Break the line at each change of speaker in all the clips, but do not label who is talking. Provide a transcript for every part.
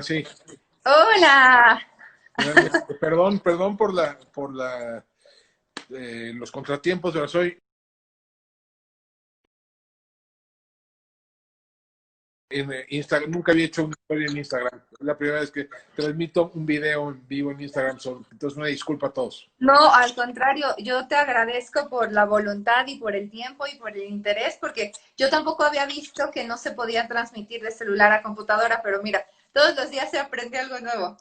Sí,
Hola.
finalmente. Perdón por los contratiempos, pero soy en Instagram, nunca había hecho una historia en Instagram. Es la primera vez que transmito un video en vivo en Instagram solo. Entonces, una disculpa a todos.
No, al contrario, yo te agradezco por la voluntad y por el tiempo y por el interés, porque yo tampoco había visto que no se podía transmitir de celular a computadora, pero mira, todos los días se aprende algo nuevo.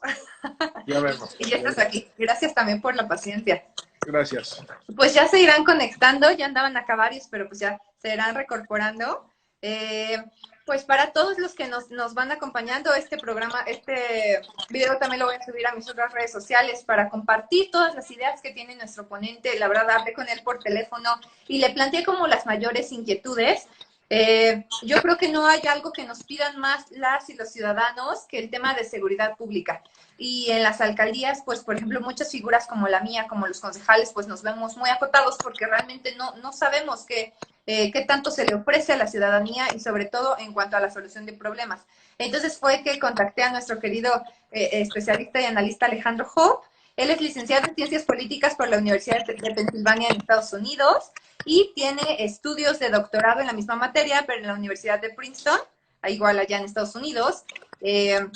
Ya
Y,
vemos.
y ya estás aquí. Gracias también por la paciencia.
Gracias.
Pues ya se irán conectando, ya andaban acá varios, pero pues ya se irán recorporando. Eh, pues para todos los que nos van acompañando, este programa, este video también lo voy a subir a mis otras redes sociales para compartir todas las ideas que tiene nuestro ponente. La verdad, hablé con él por teléfono y le planteé como las mayores inquietudes. Yo creo que no hay algo que nos pidan más las y los ciudadanos que el tema de seguridad pública. Y en las alcaldías, pues, por ejemplo, muchas figuras como la mía, como los concejales, pues nos vemos muy acotados porque realmente no sabemos qué tanto se le ofrece a la ciudadanía y sobre todo en cuanto a la solución de problemas. Entonces fue que contacté a nuestro querido especialista y analista Alejandro Hope. Él es licenciado en Ciencias Políticas por la Universidad de Pensilvania en Estados Unidos y tiene estudios de doctorado en la misma materia, pero en la Universidad de Princeton, igual allá en Estados Unidos. Eh,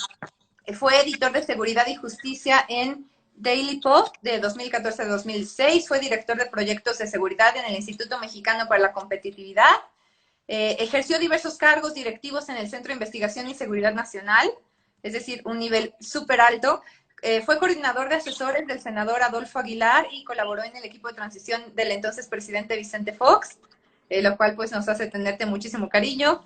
Fue editor de Seguridad y Justicia en Daily Post de 2014 a 2006. Fue director de proyectos de seguridad en el Instituto Mexicano para la Competitividad. Ejerció diversos cargos directivos en el Centro de Investigación y Seguridad Nacional, es decir, un nivel súper alto. Fue coordinador de asesores del senador Adolfo Aguilar y colaboró en el equipo de transición del entonces presidente Vicente Fox, lo cual pues nos hace tenerte muchísimo cariño.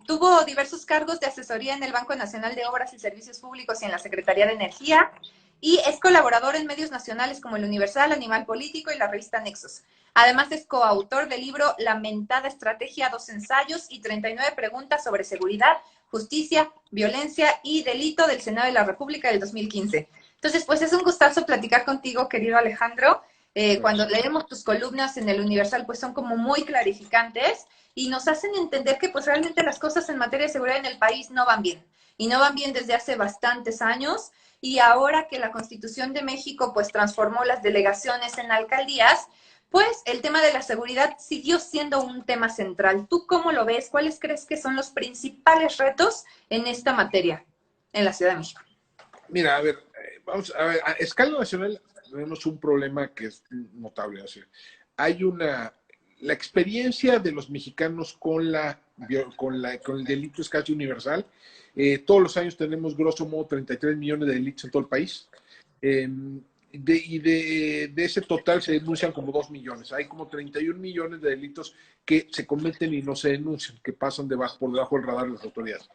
Tuvo diversos cargos de asesoría en el Banco Nacional de Obras y Servicios Públicos y en la Secretaría de Energía, y es colaborador en medios nacionales como El Universal, Animal Político y la revista Nexos. Además es coautor del libro Lamentada Estrategia, 2 ensayos y 39 preguntas sobre seguridad, justicia, violencia y delito del Senado de la República del 2015. Entonces, pues es un gustazo platicar contigo, querido Alejandro. Cuando
Gracias.
leemos tus columnas en el Universal, pues son como muy clarificantes y nos hacen entender que pues realmente las cosas en materia de seguridad en el país no van bien. Y no van bien desde hace bastantes años. Y ahora que la Constitución de México pues transformó las delegaciones en alcaldías, pues el tema de la seguridad siguió siendo un tema central. ¿Tú cómo lo ves? ¿Cuáles crees que son los principales retos en esta materia en la Ciudad de México?
Mira, a ver, vamos a ver, a escala nacional tenemos un problema que es notable. O sea, hay la experiencia de los mexicanos con el delito es casi universal. Todos los años tenemos grosso modo 33 millones de delitos en todo el país. Eh, de ese total se denuncian como 2 millones. Hay como 31 millones de delitos que se cometen y no se denuncian, que pasan por debajo del radar de las autoridades.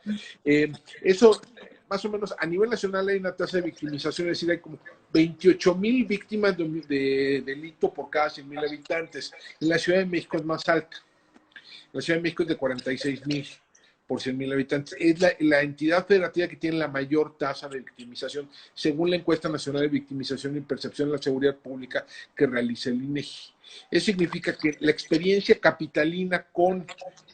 Eso, más o menos, a nivel nacional hay una tasa de victimización, es decir, hay como 28,000 víctimas de delito por cada 100,000 habitantes. En la Ciudad de México es más alta. La Ciudad de México es de 46,000 por 100,000 habitantes. Es la entidad federativa que tiene la mayor tasa de victimización, según la encuesta nacional de victimización y percepción de la seguridad pública que realiza el INEGI. Eso significa que la experiencia capitalina con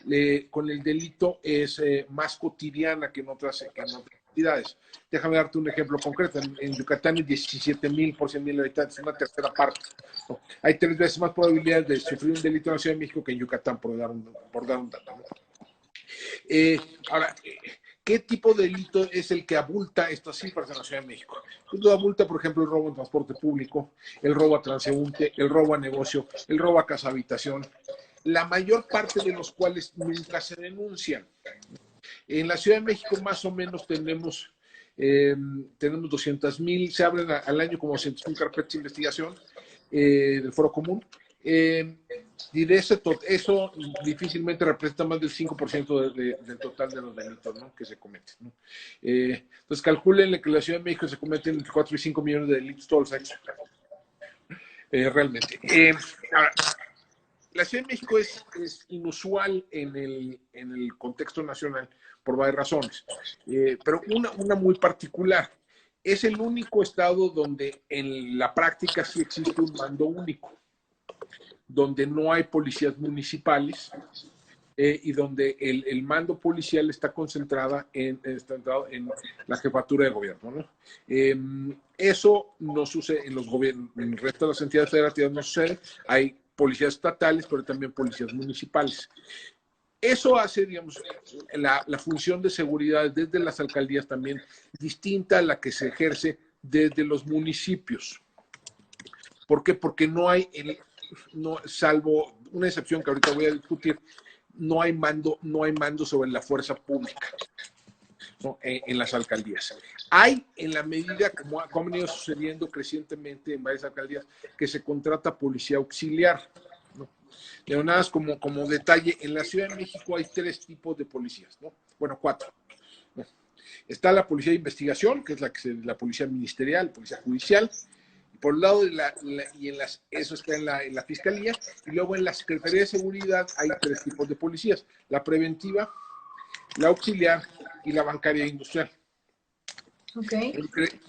el delito es más cotidiana que en otras entidades. Déjame darte un ejemplo concreto. En Yucatán es 17,000 por 100,000 habitantes, una tercera parte. ¿No? Hay 3 veces más probabilidades de sufrir un delito en la Ciudad de México que en Yucatán, por dar un dato. ¿No? Ahora, ¿qué tipo de delito es el que abulta estas cifras en la Ciudad de México? Pues abulta, por ejemplo, el robo en transporte público, el robo a transeúnte, el robo a negocio, el robo a casa habitación, la mayor parte de los cuales nunca se denuncian. En la Ciudad de México más o menos tenemos 200,000, se abren al año como 200,000 carpetas de investigación del Foro Común. Y eso difícilmente representa más del 5% del total de los delitos, ¿no?, que se cometen, ¿no? Entonces calculen que en la Ciudad de México se cometen entre 4 y 5 millones de delitos todos los años, realmente. Ahora, la Ciudad de México es inusual en el contexto nacional por varias razones, pero una muy particular. Es el único estado donde en la práctica sí existe un mando único, donde no hay policías municipales, y donde el mando policial está concentrado en la jefatura de gobierno, ¿no? Eso no sucede en los gobiernos, en el resto de las entidades federativas no sucede. Hay policías estatales, pero también policías municipales. Eso hace, digamos, la función de seguridad desde las alcaldías también distinta a la que se ejerce desde los municipios. ¿Por qué? Porque no hay, salvo una excepción que ahorita voy a discutir, no hay mando sobre la fuerza pública, ¿no? En las alcaldías. Hay, en la medida como ha venido sucediendo crecientemente en varias alcaldías, que se contrata policía auxiliar, ¿no? De nada más como detalle, en la Ciudad de México hay 3 tipos de policías, ¿no? Bueno, 4. ¿No? Está la policía de investigación, que es la policía ministerial, policía judicial. Por un lado, eso está en la Fiscalía, y luego en la Secretaría de Seguridad hay 3 tipos de policías: la preventiva, la auxiliar y la bancaria e industrial.
Okay.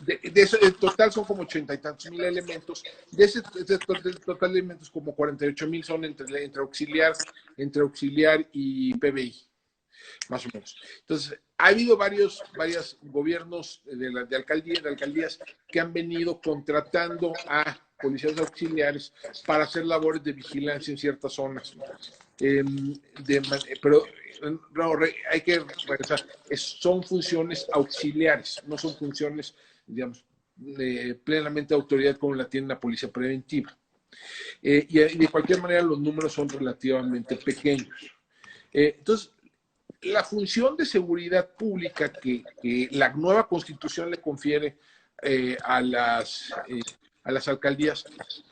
De eso, en total son como 80 y tantos mil elementos. De ese total de elementos, como 48,000 son entre auxiliar y PBI, más o menos. Entonces, ha habido varios gobiernos de alcaldías que han venido contratando a policías auxiliares para hacer labores de vigilancia en ciertas zonas, ¿no? Pero no, hay que regresar. Son funciones auxiliares, no son funciones, digamos, plenamente de autoridad como la tiene la policía preventiva. Y de cualquier manera los números son relativamente pequeños. Entonces, la función de seguridad pública que la nueva Constitución le confiere a las alcaldías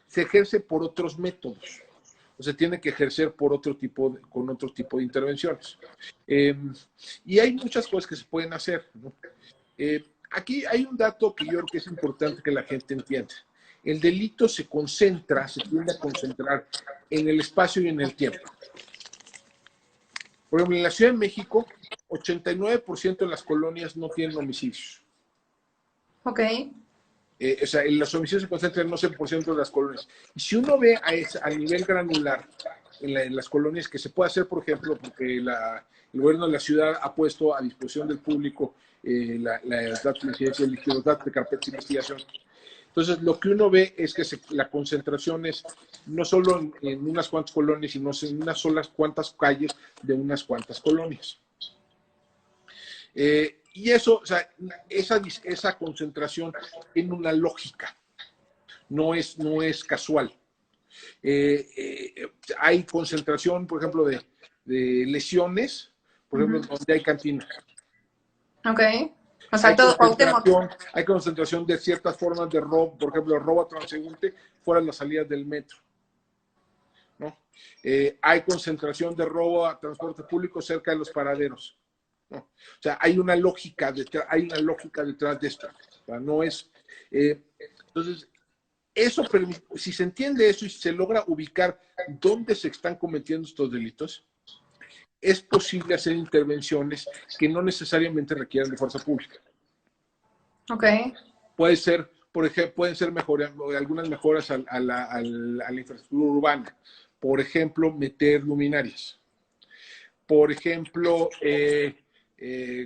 se ejerce por otros métodos. O sea, tiene que ejercer con otro tipo de intervenciones. Y hay muchas cosas que se pueden hacer, ¿no? Aquí hay un dato que yo creo que es importante que la gente entienda. El delito se tiende a concentrar en el espacio y en el tiempo. Por ejemplo, en la Ciudad de México, 89% de las colonias no tienen homicidios.
Ok.
O sea, los homicidios se concentran en el 11% de las colonias. Y si uno ve a nivel granular en las colonias, que se puede hacer, por ejemplo, porque el gobierno de la ciudad ha puesto a disposición del público los datos de carpetas de investigación. Entonces, lo que uno ve es que la concentración es no solo en unas cuantas colonias, sino en unas solas cuantas calles de unas cuantas colonias. Y eso, o sea, esa concentración tiene una lógica, no es casual. Hay concentración, por ejemplo, de lesiones, por ejemplo, donde hay cantina.
Ok. O sea, todo Cuauhtémoc.
Hay concentración de ciertas formas de robo, por ejemplo, el robo a transeúnte fuera de las salidas del metro, ¿no? Hay concentración de robo a transporte público cerca de los paraderos, ¿no? O sea, hay una lógica detrás de esto. O sea, no es... entonces, eso permite, si se entiende eso y se logra ubicar dónde se están cometiendo estos delitos, es posible hacer intervenciones que no necesariamente requieran de fuerza pública.
Ok.
Puede ser, por ejemplo, pueden ser algunas mejoras a la infraestructura urbana. Por ejemplo, meter luminarias. Por ejemplo,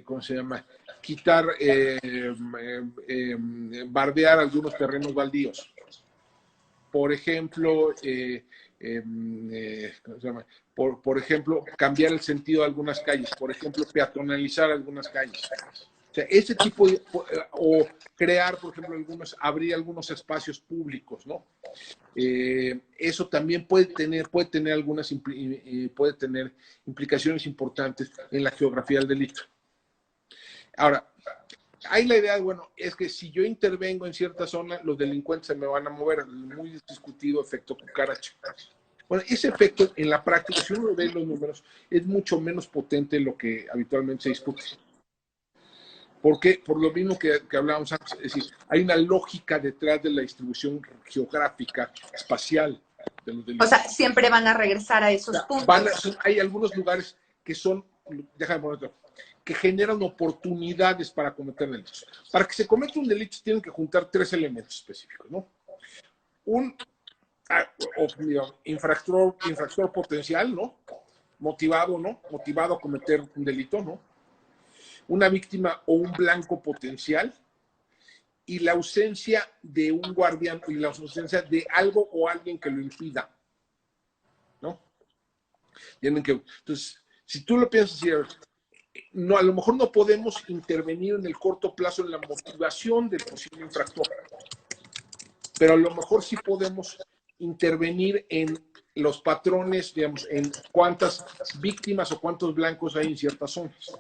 ¿cómo se llama? Quitar, bardear algunos terrenos baldíos. Por ejemplo, ¿cómo se llama? Por ejemplo, cambiar el sentido de algunas calles, por ejemplo, peatonalizar algunas calles. O sea, ese tipo de, o crear, por ejemplo, abrir algunos espacios públicos, ¿no? Eso también puede tener implicaciones importantes en la geografía del delito. Ahora, hay la idea, bueno, es que si yo intervengo en cierta zona, los delincuentes se me van a mover, el muy discutido efecto cucaracha. Bueno, ese efecto en la práctica, si uno ve los números, es mucho menos potente de lo que habitualmente se discute. ¿Por qué? Por lo mismo que hablábamos antes, es decir, hay una lógica detrás de la distribución geográfica, espacial de los delitos.
O sea, siempre van a regresar a esos puntos.
Hay algunos lugares que son, déjame poner otro, que generan oportunidades para cometer delitos. Para que se cometa un delito tienen que juntar 3 elementos específicos, ¿no? Un infractor potencial, ¿no? motivado, ¿no? Motivado a cometer un delito, ¿no? Una víctima o un blanco potencial, y la ausencia de un guardián y la ausencia de algo o alguien que lo impida, ¿no? Tienen que, entonces, si tú lo piensas así, no, a lo mejor no podemos intervenir en el corto plazo en la motivación del posible infractor, pero a lo mejor sí podemos intervenir en los patrones, digamos, en cuántas víctimas o cuántos blancos hay en ciertas zonas.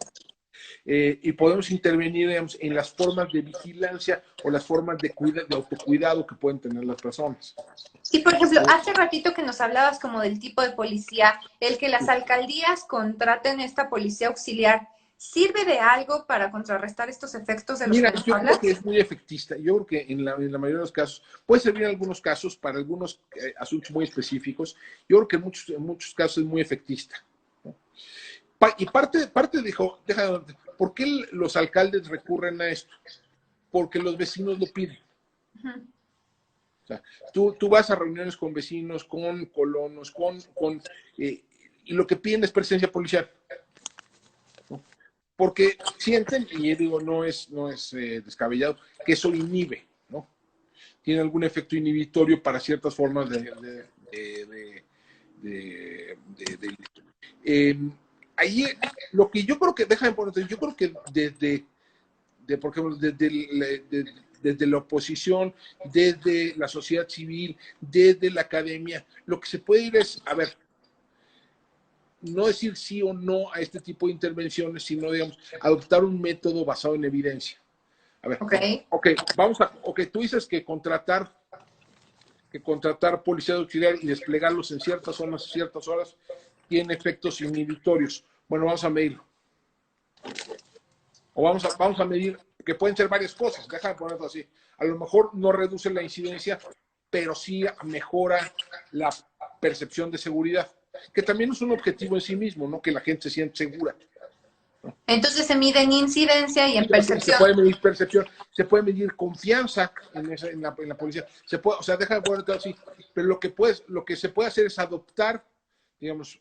Y podemos intervenir, digamos, en las formas de vigilancia o las formas de autocuidado que pueden tener las personas.
Sí, por ejemplo, hace ratito que nos hablabas como del tipo de policía, el que las alcaldías contraten esta policía auxiliar, ¿sirve de algo para contrarrestar estos efectos de los
Mira,
que nos
yo
hablas?
creo que es muy efectista. Yo creo que en la mayoría de los casos, puede servir en algunos casos, para algunos asuntos muy específicos. Yo creo que en muchos casos es muy efectista, ¿no? Y parte dijo, ¿por qué los alcaldes recurren a esto? Porque los vecinos lo piden. O sea, tú vas a reuniones con vecinos, con colonos, y lo que piden es presencia policial, ¿no? Porque sienten, y digo, no es descabellado, que eso inhibe, ¿no? Tiene algún efecto inhibitorio para ciertas formas ahí lo que yo creo que, déjame ponerte, yo creo que por ejemplo, desde la oposición, desde la sociedad civil, desde la academia, lo que se puede ir es, a ver, no decir sí o no a este tipo de intervenciones, sino, digamos, adoptar un método basado en evidencia. A ver, tú dices que contratar policía auxiliar y desplegarlos en ciertas zonas, ciertas horas, tiene efectos inhibitorios. Bueno, vamos a medirlo. O vamos a medir, que pueden ser varias cosas, déjame ponerlo así. A lo mejor no reduce la incidencia, pero sí mejora la percepción de seguridad, que también es un objetivo en sí mismo, ¿no? Que la gente se siente segura, ¿no?
Entonces se mide en incidencia y en
Se
percepción.
puede medir percepción, se puede medir confianza en la policía. O sea, déjame ponerlo así, pero lo que se puede hacer es adoptar, digamos,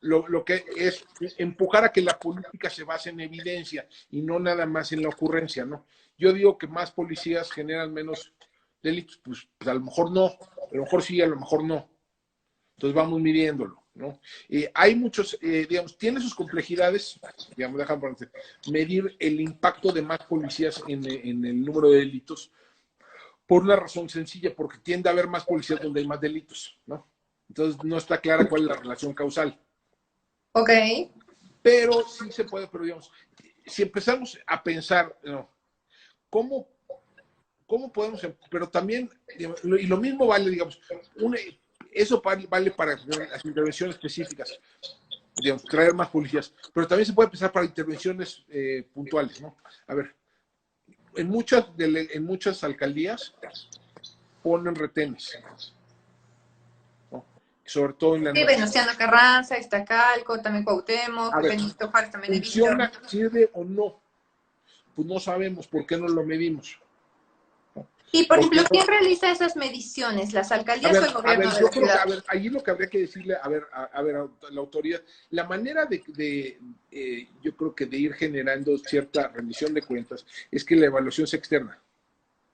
lo que es empujar a que la política se base en evidencia y no nada más en la ocurrencia, ¿no? Yo digo que más policías generan menos delitos, pues a lo mejor no, a lo mejor sí, a lo mejor no. Entonces vamos midiéndolo, ¿no? Hay muchos, digamos, tiene sus complejidades, digamos, déjame ponerte, medir el impacto de más policías en el número de delitos por una razón sencilla, porque tiende a haber más policías donde hay más delitos, ¿no? Entonces no está clara cuál es la relación causal.
Ok.
Pero sí se puede, pero digamos, si empezamos a pensar, ¿no? ¿Cómo podemos, pero también, digamos, y lo mismo vale, digamos, eso vale para las intervenciones específicas, digamos, traer más policías, pero también se puede pensar para intervenciones puntuales, ¿no? A ver, en muchas alcaldías ponen retenes, ¿no? Sobre todo en la
Sí,
noche.
Venustiano Carranza, Iztacalco, también Cuauhtémoc,
A ver,
Benito Juárez también he visto.
¿funciona, sirve o no? Pues no sabemos por qué no lo medimos.
Y, por
Porque
ejemplo,
no,
¿quién realiza esas mediciones? ¿Las alcaldías o el
a ver,
gobierno de
yo
la
creo que,
ciudad?
a ver, allí lo que habría que decirle, a ver, a la autoridad, la manera yo creo que de ir generando cierta rendición de cuentas es que la evaluación sea externa.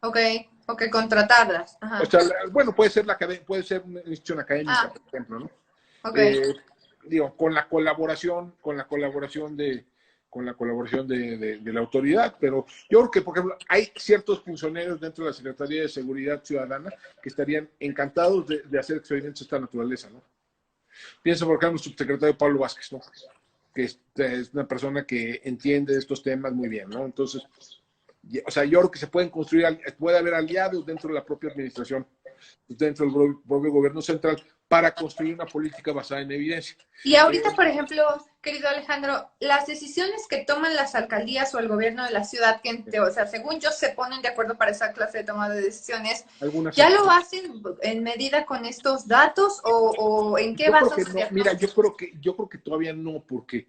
Ok, ok, contratarlas.
O
Ajá.
sea, bueno, puede ser una institución académica,
Ah,
por ejemplo, ¿no?
ok.
Digo, con la colaboración de la autoridad, pero yo creo que, por ejemplo, hay ciertos funcionarios dentro de la Secretaría de Seguridad Ciudadana que estarían encantados de hacer experimentos de esta naturaleza, ¿no? Pienso, por ejemplo, el subsecretario Pablo Vázquez, ¿no? Que es una persona que entiende estos temas muy bien, ¿no? Entonces, o sea, yo creo que puede haber aliados dentro de la propia administración, dentro del propio gobierno central, para construir una política basada en evidencia.
Y ahorita, por ejemplo, querido Alejandro, las decisiones que toman las alcaldías o el gobierno de la ciudad, o sea, según yo, se ponen de acuerdo para esa clase de toma de decisiones,
Algunas sí.
¿ya lo hacen en medida con estos datos o en qué
Yo creo
basan
que
sus
no, mira,
diagnósticos?
yo creo que todavía no, porque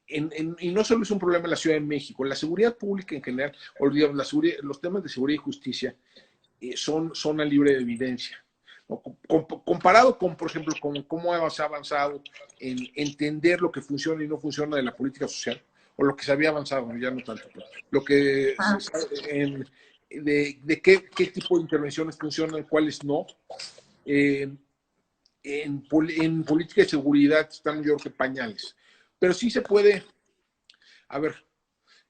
y no solo es un problema en la Ciudad de México, la seguridad pública en general, olvidamos, los temas de seguridad y justicia son a libre de evidencia. ¿no? Comparado con, por ejemplo, con cómo se ha avanzado en entender lo que funciona y no funciona de la política social, o lo que se había avanzado, ya no tanto, pero lo que se sabe de qué tipo de intervenciones funcionan, cuáles no. En política de seguridad están, yo creo que pañales. Pero sí se puede, a ver,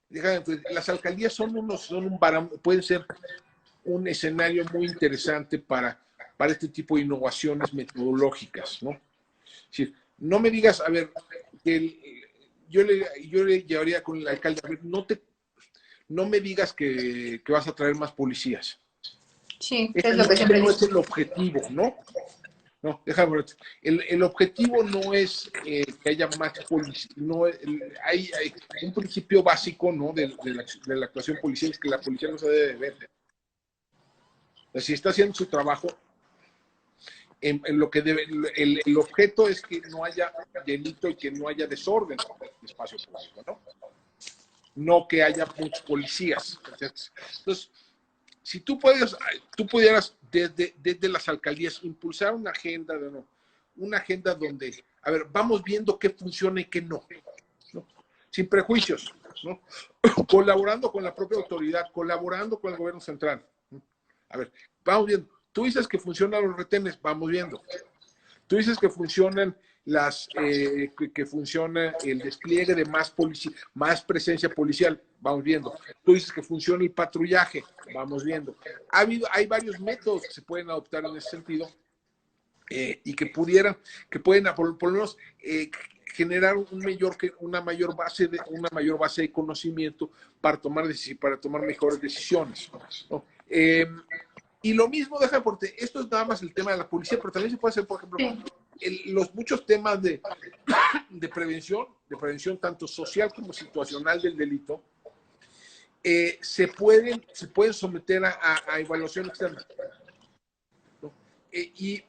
las alcaldías pueden ser un escenario muy interesante para este tipo de innovaciones metodológicas, ¿no? Es decir, no me digas, a ver, yo le llevaría con el alcalde, a ver, no me digas que vas a traer más policías.
Sí, es lo que siempre
no es el objetivo, ¿no? No, déjame ver. El objetivo no es que haya más policía, no, hay un principio básico, ¿no? de la actuación policial, es que la policía no se debe de ver. Si está haciendo su trabajo, en lo que debe, el objeto es que no haya delito y que no haya desorden en el espacio público, ¿no? No que haya muchos policías. Entonces, si tú pudieras desde las alcaldías impulsar una agenda, una agenda donde, a ver, vamos viendo qué funciona y qué no, ¿no? Sin prejuicios, ¿no? Colaborando con la propia autoridad, colaborando con el gobierno central. A ver, vamos viendo. Tú dices que funcionan los retenes, vamos viendo. Tú dices que funcionan que funciona el despliegue de más presencia policial, vamos viendo. Tú dices que funciona el patrullaje, vamos viendo. Hay varios métodos que se pueden adoptar en ese sentido y que pueden por lo menos generar una mayor base de conocimiento para tomar mejores decisiones, ¿no? Y lo mismo, porque esto es nada más el tema de la policía, pero también se puede hacer, por ejemplo, los muchos temas de prevención tanto social como situacional del delito, se pueden someter a evaluación externa, ¿no? Y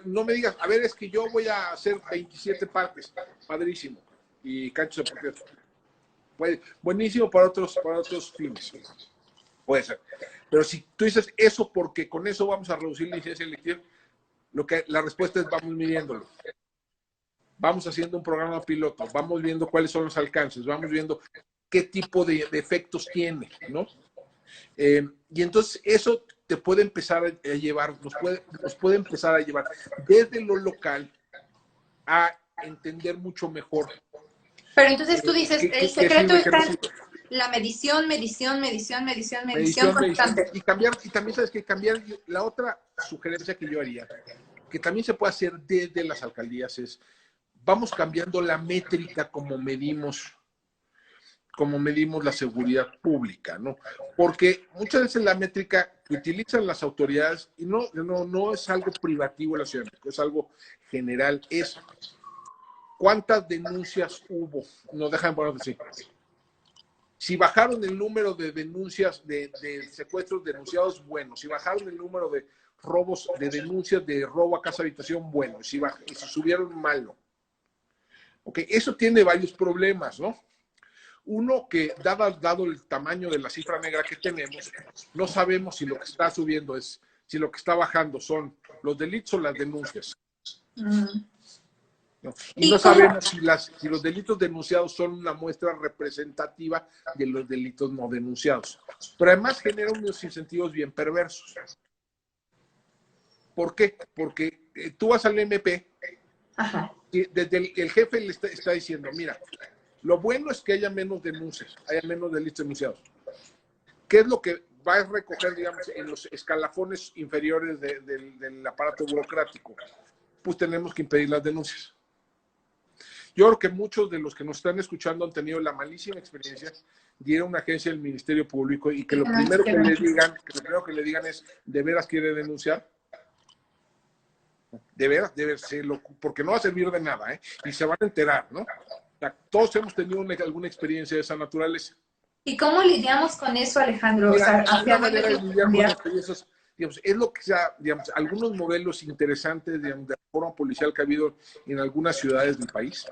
no me digas, a ver, es que yo voy a hacer 27 partes, padrísimo, y canchos deportivos. Buenísimo para otros fines. Puede ser. Pero si tú dices eso porque con eso vamos a reducir la incidencia delictiva, la respuesta es vamos midiéndolo. Vamos haciendo un programa piloto, vamos viendo cuáles son los alcances, vamos viendo qué tipo de efectos tiene, ¿no? Y entonces eso te puede empezar a llevar, nos puede empezar a llevar desde lo local a entender mucho mejor.
Pero entonces tú dices, el secreto está en la medición constante.
Y también sabes que cambiar, la otra sugerencia que yo haría, que también se puede hacer desde las alcaldías, es vamos cambiando la métrica como medimos la seguridad pública, ¿no? Porque muchas veces la métrica que utilizan las autoridades, y no es algo privativo de la Ciudad de México, es algo general, es cuántas denuncias hubo, no dejan ponerlo así. Si bajaron el número de denuncias de secuestros denunciados, bueno. Si bajaron el número de robos, de denuncias de robo a casa habitación, bueno. Si subieron, malo. Ok, eso tiene varios problemas, ¿no? Uno, que dado el tamaño de la cifra negra que tenemos, no sabemos si lo que está subiendo si lo que está bajando son los delitos o las denuncias. ¿No? Y no sabemos si los delitos denunciados son una muestra representativa de los delitos no denunciados. Pero además genera unos incentivos bien perversos. ¿Por qué? Porque tú vas al MP, y desde el jefe le está diciendo, mira, lo bueno es que haya menos denuncias, haya menos delitos denunciados. ¿Qué es lo que va a recoger, digamos, en los escalafones inferiores del aparato burocrático? Pues tenemos que impedir las denuncias. Yo creo que muchos de los que nos están escuchando han tenido la malísima experiencia de ir a una agencia del Ministerio Público y que lo primero que le digan es, ¿de veras quiere denunciar? De veras, porque no va a servir de nada, ¿eh? Y se van a enterar, ¿no? O sea, todos hemos tenido alguna experiencia de esa naturaleza.
¿Y cómo lidiamos con eso, Alejandro?
Mira, o sea, una manera de lidiar con experiencias, digamos, es lo que sea, digamos, algunos modelos interesantes, digamos, de reforma policial que ha habido en algunas ciudades del país.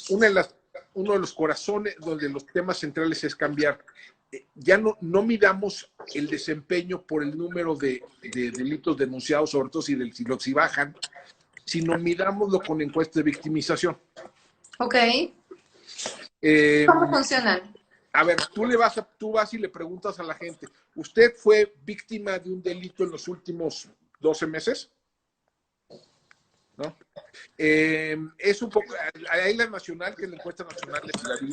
Una de las uno de los corazones, donde los temas centrales es cambiar. Ya no midamos el desempeño por el número de delitos denunciados, sobre todo si bajan, sino midámoslo con encuestas de victimización.
Ok. ¿Cómo funcionan?
A ver, tú vas y le preguntas a la gente, ¿usted fue víctima de un delito en los últimos 12 meses? ¿No? Es un poco, hay la nacional, que es la encuesta nacional,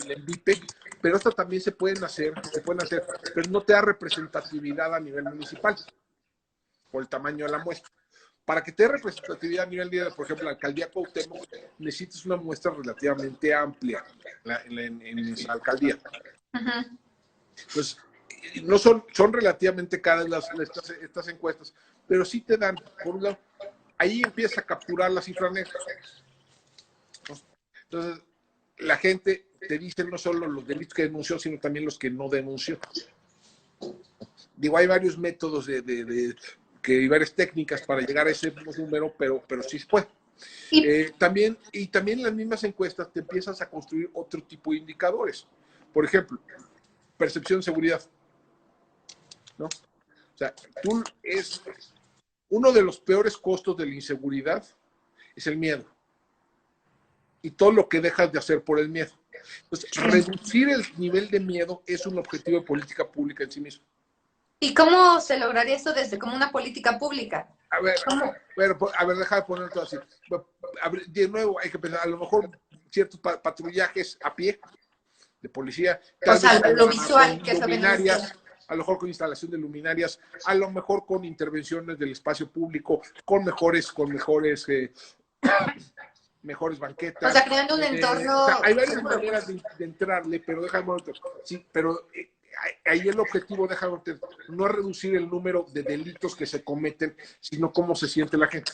la ENVIPE, pero estas también se pueden hacer, pero no te da representatividad a nivel municipal, por el tamaño de la muestra. Para que te dé representatividad a nivel de, por ejemplo, la alcaldía Cuauhtémoc, necesitas una muestra relativamente amplia en esa alcaldía. Entonces, no son relativamente caras estas encuestas, pero sí te dan, por un lado, ahí empieza a capturar la cifra negra. Entonces, la gente te dice no solo los delitos que denunció, sino también los que no denunció. Digo, hay varios métodos y varias técnicas para llegar a ese número, pero sí se puede. También en las mismas encuestas te empiezas a construir otro tipo de indicadores. Por ejemplo, percepción de seguridad, ¿no? O sea, uno de los peores costos de la inseguridad es el miedo. Y todo lo que dejas de hacer por el miedo. Entonces, reducir el nivel de miedo es un objetivo de política pública en sí mismo.
¿Y cómo se lograría eso desde como una política pública?
A ver, deja de ponerlo todo así. De nuevo, hay que pensar, a lo mejor ciertos patrullajes a pie de policía.
O sea, lo visual, que es lo que
a lo mejor con instalación de luminarias, a lo mejor con intervenciones del espacio público, con mejores banquetas.
O sea, creando un entorno.
Hay varias maneras de entrarle, pero déjame sí, pero ahí el objetivo, no es reducir el número de delitos que se cometen, sino cómo se siente la gente.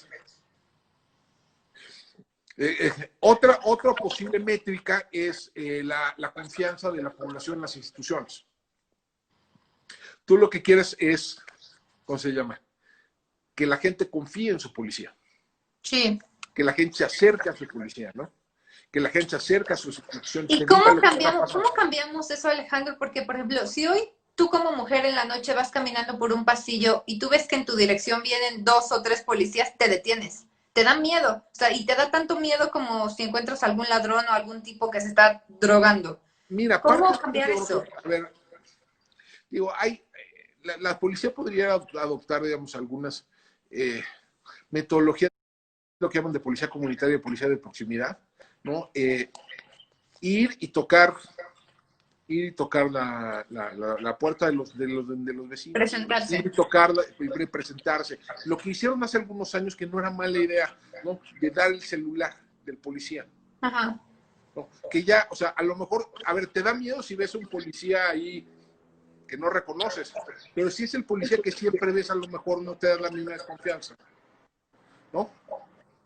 Otra posible métrica es la confianza de la población en las instituciones. Tú lo que quieres es, ¿cómo se llama? Que la gente confíe en su policía.
Sí.
Que la gente se acerque a su policía, ¿no? Que la gente se acerque a sus instituciones.
¿Y cómo cambiamos eso, Alejandro? Porque, por ejemplo, si hoy tú como mujer en la noche vas caminando por un pasillo y tú ves que en tu dirección vienen 2 o 3 policías, te detienes. Te da miedo. O sea, y te da tanto miedo como si encuentras algún ladrón o algún tipo que se está drogando.
Mira,
¿cómo cambiar eso?
A ver, digo, la policía podría adoptar, digamos, algunas metodologías, lo que llaman de policía comunitaria y policía de proximidad, ¿no? Ir y tocar la puerta de los vecinos.
Presentarse.
Ir y tocarla y presentarse. Lo que hicieron hace algunos años, que no era mala idea, ¿no? De dar el celular del policía.
Ajá.
¿No? Que ya, o sea, a lo mejor, a ver, te da miedo si ves un policía ahí que no reconoces, pero si es el policía que siempre ves, a lo mejor no te da la misma desconfianza, ¿no?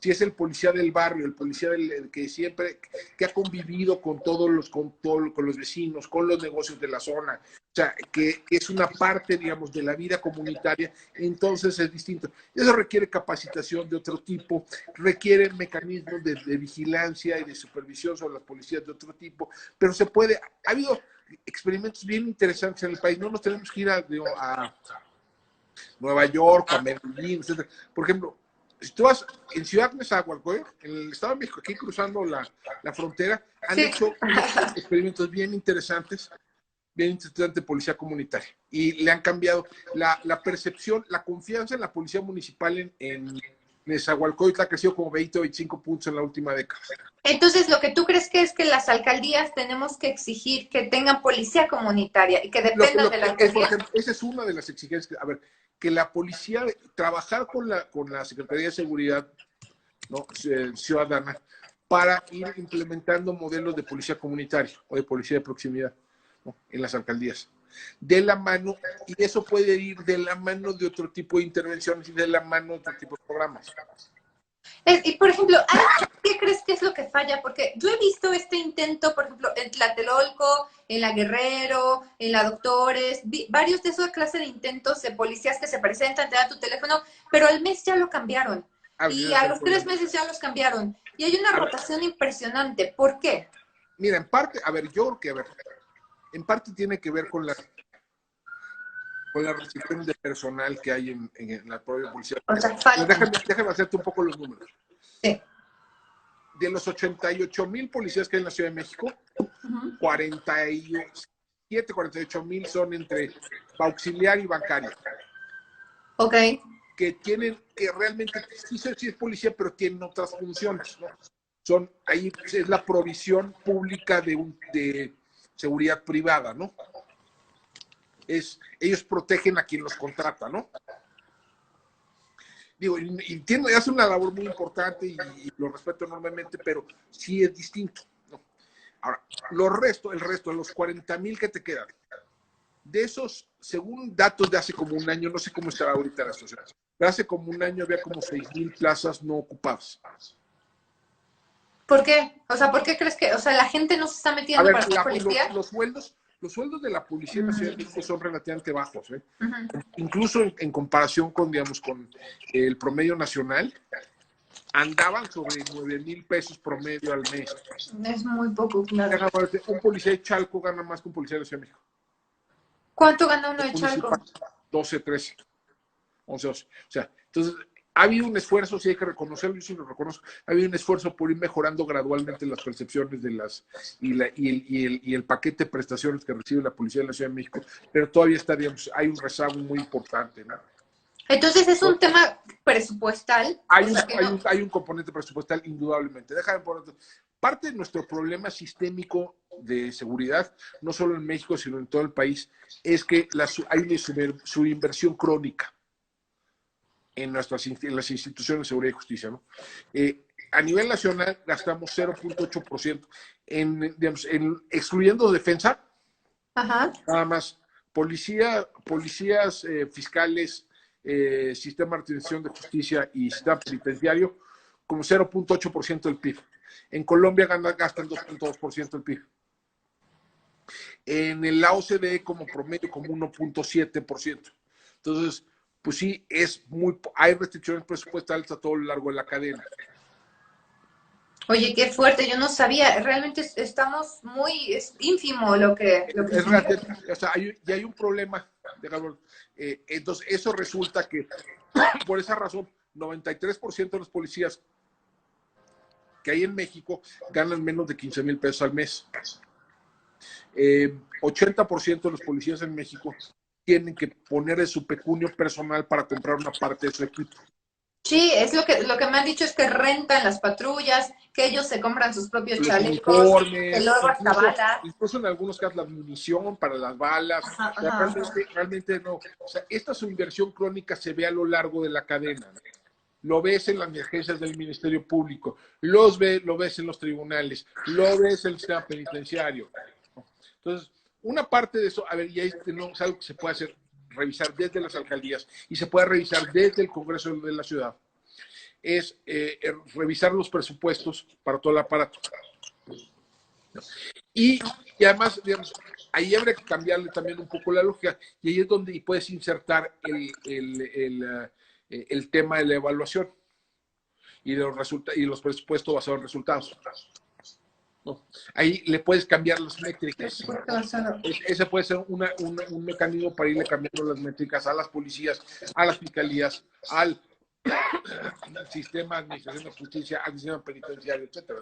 Si es el policía del barrio, el policía que siempre, que ha convivido con los vecinos, con los negocios de la zona, o sea, que es una parte, digamos, de la vida comunitaria, entonces es distinto. Eso requiere capacitación de otro tipo, requiere mecanismos de vigilancia y de supervisión sobre las policías de otro tipo, pero se puede. Ha habido experimentos bien interesantes en el país. No nos tenemos que ir a Nueva York, a Medellín, etc. Por ejemplo, si tú vas en Ciudad Nezahualcóyotl, en el Estado de México, aquí cruzando la frontera, han hecho experimentos bien interesantes de policía comunitaria. Y le han cambiado la percepción, la confianza en la policía municipal en Nezahualcóyotl ha crecido como 20 o 25 puntos en la última década.
Entonces, lo que tú crees que es que las alcaldías tenemos que exigir que tengan policía comunitaria y que dependan de la alcaldía.
Esa es una de las exigencias. A ver, que la policía, trabajar con la Secretaría de Seguridad, ¿no? Ciudadana, para ir implementando modelos de policía comunitaria o de policía de proximidad, ¿no? En las alcaldías. De la mano, y eso puede ir de la mano de otro tipo de intervenciones y de la mano de otro tipo de programas.
Y por ejemplo, ¿qué crees que es lo que falla? Porque yo he visto este intento, por ejemplo, en Tlatelolco, en la Guerrero, en la Doctores, varios de esos clases de intentos de policías que se presentan, te dan tu teléfono, pero al mes ya lo cambiaron. Y a los 3 meses ya los cambiaron. Y hay una rotación impresionante. ¿Por qué?
Mira, en parte, a ver, yo creo que, a ver, en parte tiene que ver con la restricción de personal que hay en la propia policía.
O sea,
Pero
faltan.
déjame hacerte un poco los números.
Sí.
De los 88,000 policías que hay en la Ciudad de México, 48,000 son entre auxiliar y bancario.
Ok.
Que realmente sí es policía, pero tienen otras funciones, ¿no? Ahí es la provisión pública de seguridad privada, ¿no? Ellos protegen a quien los contrata, ¿no? Digo, y hace una labor muy importante y lo respeto enormemente, pero sí es distinto, ¿no? Ahora, el resto de los 40,000 que te quedan, de esos, según datos de hace como un año, no sé cómo estará ahorita la situación, pero hace como un año había como 6,000 plazas no ocupadas.
¿Por qué? O sea, ¿por qué crees que, o sea, la gente no se está
A
metiendo
ver,
para la policía?
los sueldos de la policía en la Ciudad de México son relativamente bajos, ¿eh?
Uh-huh.
Incluso en comparación con, digamos, con el promedio nacional, andaban sobre 9,000 pesos promedio al mes.
Es muy poco, claro.
Un policía de Chalco gana más que un policía de la Ciudad de México.
¿Cuánto gana uno de Chalco?
12, 13, 11, 12. O sea, entonces, ha habido un esfuerzo, sí hay que reconocerlo, yo sí lo reconozco, ha habido un esfuerzo por ir mejorando gradualmente las percepciones de y el paquete de prestaciones que recibe la policía de la Ciudad de México, pero todavía está, digamos, hay un rezago muy importante, ¿no?
Entonces, ¿es un tema presupuestal?
Hay un componente presupuestal, indudablemente. Déjame poner. Parte de nuestro problema sistémico de seguridad, no solo en México, sino en todo el país, es que hay una subinversión crónica en las instituciones de seguridad y justicia, ¿no? A nivel nacional gastamos 0,8% digamos, excluyendo defensa,
Ajá.
nada más policías, fiscales, sistema de administración de justicia y sistema penitenciario, como 0,8% del PIB. En Colombia gastan 2,2% del PIB. En la OCDE como promedio como 1,7%. Entonces, pues sí, hay restricciones presupuestales a todo lo largo de la cadena.
Oye, qué fuerte, yo no sabía, realmente estamos es ínfimo lo que
es realmente, o sea, hay un problema, entonces eso resulta que, por esa razón, 93% de los policías que hay en México ganan menos de 15,000 pesos al mes. 80% de los policías en México tienen que poner de su pecunio personal para comprar una parte de su equipo.
Sí, es lo que me han dicho es que rentan las patrullas, que ellos se compran sus propios
Los
chalecos,
uniformes,
que luego hasta balas.
incluso en algunos casos la munición para las balas.
Ajá,
O sea,
ajá.
realmente no. O sea, esta subinversión crónica se ve a lo largo de la cadena, ¿no? Lo ves en las emergencias del Ministerio Público, lo ves en los tribunales, lo ves en el sistema penitenciario. Entonces, una parte de eso, a ver, ya es algo que se puede hacer, revisar desde las alcaldías y se puede revisar desde el Congreso de la Ciudad, es revisar los presupuestos para todo el aparato. Y además, digamos, ahí habría que cambiarle también un poco la lógica, y ahí es donde puedes insertar el tema de la evaluación y los presupuestos basados en resultados, ¿no? Ahí le puedes cambiar las métricas. Ese puede ser un mecanismo para irle cambiando las métricas a las policías, a las fiscalías, al sistema de administración de justicia, al sistema penitenciario, etcétera.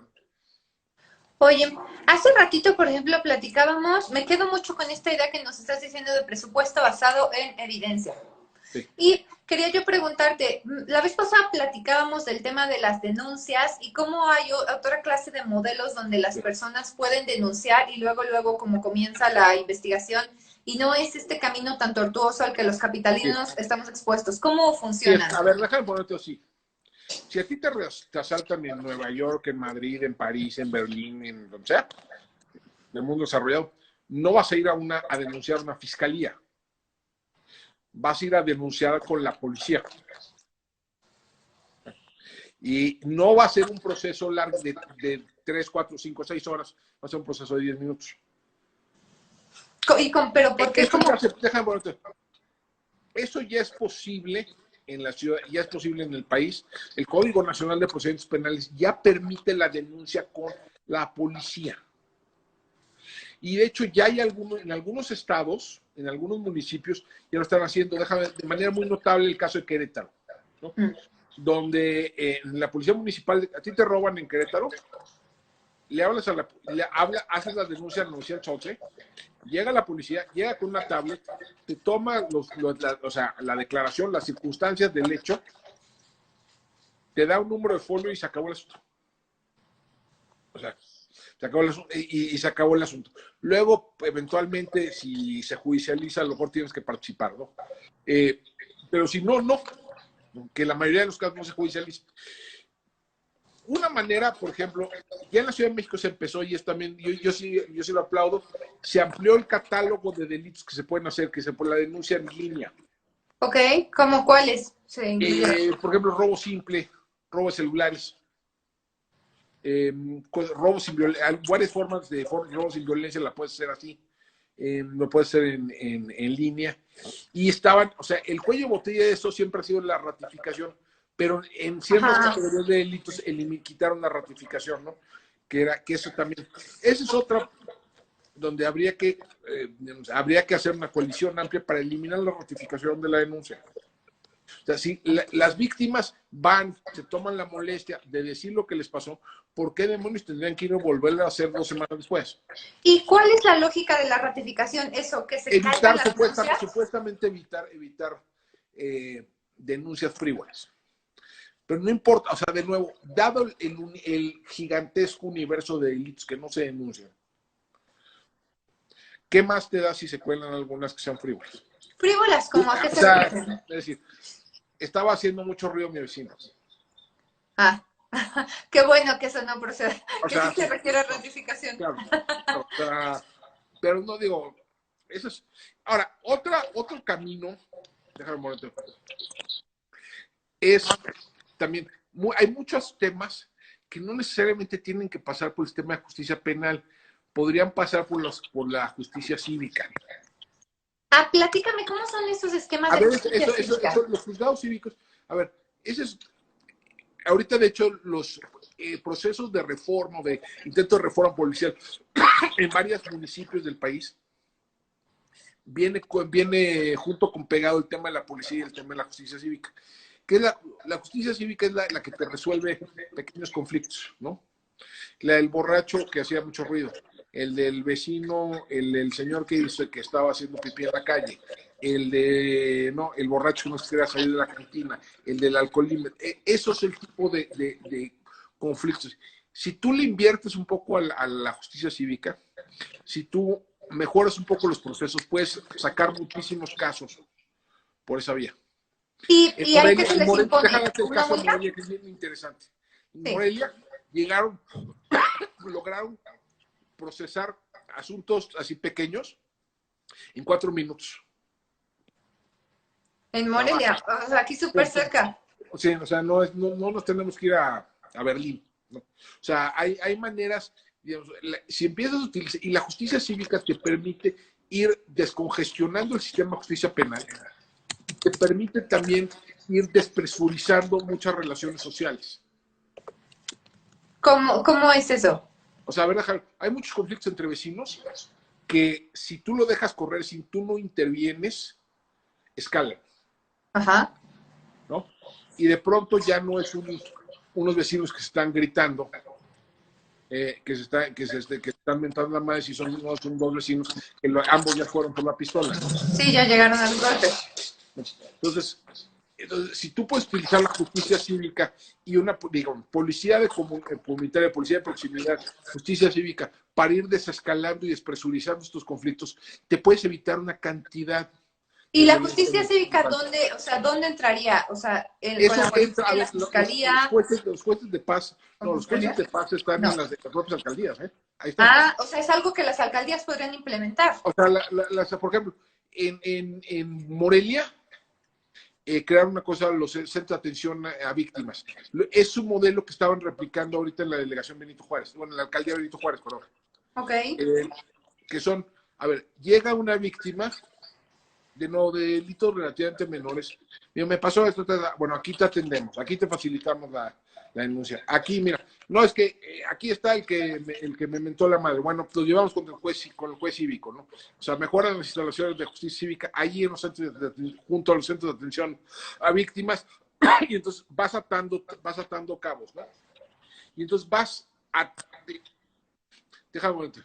Oye, hace ratito, por ejemplo, platicábamos, me quedo mucho con esta idea que nos estás diciendo de presupuesto basado en evidencia. Sí. Y quería yo preguntarte, la vez pasada platicábamos del tema de las denuncias y cómo hay otra clase de modelos donde las personas pueden denunciar y luego como comienza la investigación y no es este camino tan tortuoso al que los capitalinos estamos expuestos. ¿Cómo funciona?
A ver, déjame ponerte así. Si a ti te asaltan en Nueva York, en Madrid, en París, en Berlín, en donde sea, del mundo desarrollado, no vas a ir a denunciar a una fiscalía. Vas a ir a denunciar con la policía. Y no va a ser un proceso largo de 3, 4, 5, 6 horas. Va a ser un proceso de 10 minutos.
Pero ¿por qué?
Eso ya es posible en la ciudad, ya es posible en el país. El Código Nacional de Procedimientos Penales ya permite la denuncia con la policía. Y de hecho ya hay algunos, en algunos estados, en algunos municipios, ya lo están haciendo. Déjame, de manera muy notable el caso de Querétaro, ¿no? Donde la policía municipal, a ti te roban en Querétaro, le hablas haces la denuncia al 911, llega la policía, llega con una tablet, te toma o sea, la declaración, las circunstancias del hecho, te da un número de folio y se acabó el asunto. O sea, se acabó el asunto, y se acabó el asunto. Luego, eventualmente, si se judicializa, a lo mejor tienes que participar, ¿no? Pero si no, no. Que la mayoría de los casos no se judicializa. Una manera, por ejemplo, ya en la Ciudad de México se empezó, y es también, yo sí lo aplaudo, se amplió el catálogo de delitos que se pueden hacer, que se por la denuncia en línea.
Ok, ¿cómo cuáles se
incluyen? Por ejemplo, robo simple, robo de celulares, robo sin violencia, varias formas de robo sin violencia la puedes hacer así, lo puedes hacer en línea. Y estaban, o sea, el cuello de botella de eso siempre ha sido la ratificación, pero en ciertas categorías de delitos quitaron la ratificación, ¿no? Que eso también, esa es otra donde habría que hacer una coalición amplia para eliminar la ratificación de la denuncia. O sea, si las víctimas se toman la molestia de decir lo que les pasó, ¿por qué demonios tendrían que ir a volverlo a hacer 2 semanas después?
¿Y cuál es la lógica de la ratificación? Eso, que se caigan las denuncias.
Supuestamente evitar denuncias frívolas. Pero no importa, o sea, de nuevo, dado el gigantesco universo de delitos que no se denuncian, ¿qué más te da si se cuelan algunas que sean frívolas?
Frívolas, como a qué se refieren.
Es decir, estaba haciendo mucho ruido mi vecino.
Qué bueno que eso no procede, que sí se requiere ratificación.
Claro, pero no digo, eso es. Ahora, otro camino, déjame un momento, es también, hay muchos temas que no necesariamente tienen que pasar por el sistema de justicia penal, podrían pasar por la justicia cívica.
Platícame, ¿cómo son esos esquemas de justicia cívica?
Los juzgados cívicos, a ver, ese es, ahorita de hecho los procesos de reforma, de intento de reforma policial en varios municipios del país, viene junto con pegado el tema de la policía y el tema de la justicia cívica. Que es la justicia cívica es la que te resuelve pequeños conflictos, ¿no? La del borracho que hacía mucho ruido, el del vecino, el del señor que estaba haciendo pipí en la calle, el borracho que no se quería salir de la cantina, el del alcoholímetro. Eso es el tipo de conflictos. Si tú le inviertes un poco a la justicia cívica, si tú mejoras un poco los procesos, puedes sacar muchísimos casos por esa vía.
¿Y hay que se les impone?
El caso de Morelia, que es bien interesante. En Morelia lograron procesar asuntos así pequeños en 4 minutos.
En Morelia, o sea, aquí súper cerca.
Sí, o sea, no nos tenemos que ir a Berlín, ¿no? O sea, hay maneras, digamos, si empiezas a utilizar, y la justicia cívica te permite ir descongestionando el sistema de justicia penal, te permite también ir despresurizando muchas relaciones sociales.
¿Cómo es eso?
O sea, a ver, hay muchos conflictos entre vecinos que si tú lo dejas correr, si tú no intervienes, escalan.
Ajá.
¿No? Y de pronto ya no es unos vecinos que se están gritando, que están mentando la madre, si son 2 vecinos, que ambos ya fueron por la pistola.
Sí, ya llegaron a los golpes.
Entonces, si tú puedes utilizar la justicia cívica y policía comunitaria, policía de proximidad, justicia cívica, para ir desescalando y despresurizando estos conflictos, te puedes evitar una cantidad.
¿Y la justicia cívica dónde entraría? O sea, con la fiscalía.
Los jueces de paz, los jueces de paz están en las propias alcaldías, ¿eh? Ahí están.
O sea, es algo que las alcaldías podrían implementar.
O sea, por ejemplo, en Morelia, crear una cosa, los centros de atención a víctimas. Es un modelo que estaban replicando ahorita en la delegación Benito Juárez, en la alcaldía Benito Juárez, perdón.
Ok.
Que son, a ver, llega una víctima de delitos relativamente menores. Me pasó esto, bueno, aquí te atendemos, aquí te facilitamos la denuncia. Aquí, mira, no es que aquí está el que me mentó la madre. Bueno, pues lo llevamos con el juez cívico, ¿no? O sea, mejoran las instalaciones de justicia cívica allí en los centros junto a los centros de atención a víctimas, y entonces vas atando cabos, ¿no? Y entonces déjame un momento.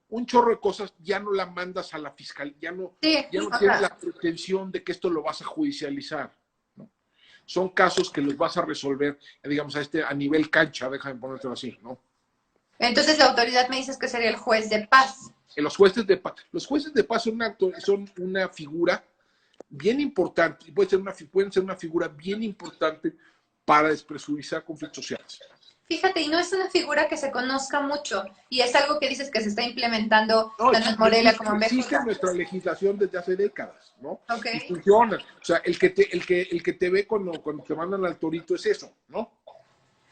Un chorro de cosas ya no la mandas a la fiscalía, ya no tienes la pretensión de que esto lo vas a judicializar, ¿no? Son casos que los vas a resolver, digamos, a nivel cancha, déjame ponértelo así, ¿no?
Entonces la autoridad me dices que sería el juez de paz.
Los jueces de paz son una figura bien importante, pueden ser una figura bien importante para despresurizar conflictos sociales.
Fíjate, y no es una figura que se conozca mucho, y es algo que dices que se está implementando tanto en Morelia como en México.
Existe nuestra legislación desde hace décadas, ¿no?
Okay.
Y funciona. O sea, el que te ve cuando te mandan al torito es eso, ¿no?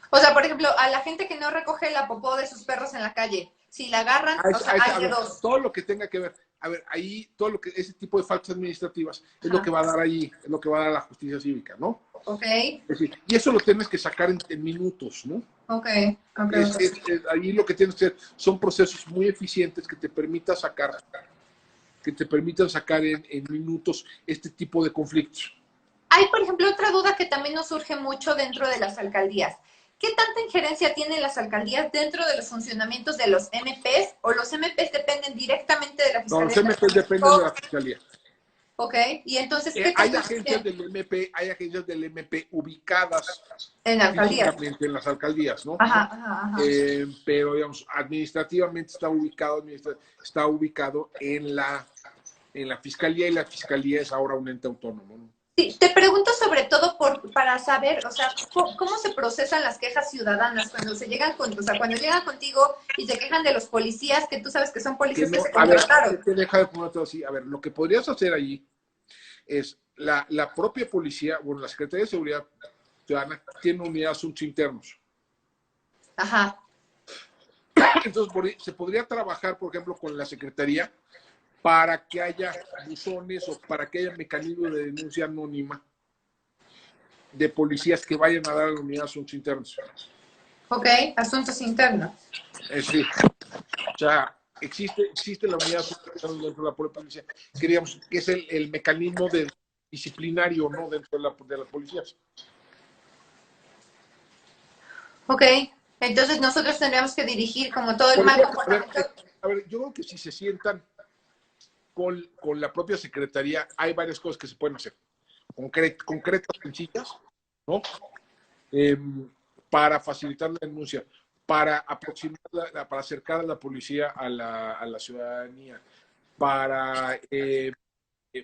O sea, por ejemplo, a la gente que no recoge la popó de sus perros en la calle, si la agarran, hay de dos.
Todo lo que tenga que ver, ahí, ese tipo de faltas administrativas es lo que va a dar ahí, es lo que va a dar la justicia cívica, ¿no?
Ok.
Es decir, y eso lo tienes que sacar en minutos, ¿no?
Ok.
Ahí lo que tienes que hacer son procesos muy eficientes que te permitan sacar en minutos este tipo de conflictos.
Hay, por ejemplo, otra duda que también nos surge mucho dentro de las alcaldías. ¿Qué tanta injerencia tienen las alcaldías dentro de los funcionamientos de los MPs? ¿O los MPs dependen directamente de la fiscalía?
No, los MPs dependen de la fiscalía.
Ok, y entonces, ¿qué
hay agencias del MP ubicadas
en alcaldías,
en las alcaldías, ¿no?
Ajá.
Pero, digamos, administrativamente está ubicado en la fiscalía, y la fiscalía es ahora un ente autónomo, ¿no?
Sí, te pregunto sobre todo para saber, o sea, ¿cómo se procesan las quejas ciudadanas cuando llegan contigo y se quejan de los policías, que tú sabes que son policías que se contrataron?
Deja de ponerte así. A ver, lo que podrías hacer allí es la propia policía, bueno, la Secretaría de Seguridad Ciudadana tiene una unidad de asuntos internos.
Ajá.
Entonces, se podría trabajar, por ejemplo, con la Secretaría para que haya buzones o para que haya mecanismos de denuncia anónima de policías que vayan a dar a la unidad de asuntos internos.
Ok, asuntos internos.
Sí. O sea, existe la unidad de asuntos internos dentro de la policía, que digamos que es el mecanismo disciplinario, ¿no? Dentro de las policías.
Ok, entonces nosotros tendríamos que dirigir como todo el mal comportamiento.
A ver, yo creo que si se sientan con la propia Secretaría, hay varias cosas que se pueden hacer. Concretas, sencillas, ¿no? Para facilitar la denuncia, para acercar a la policía a la ciudadanía, para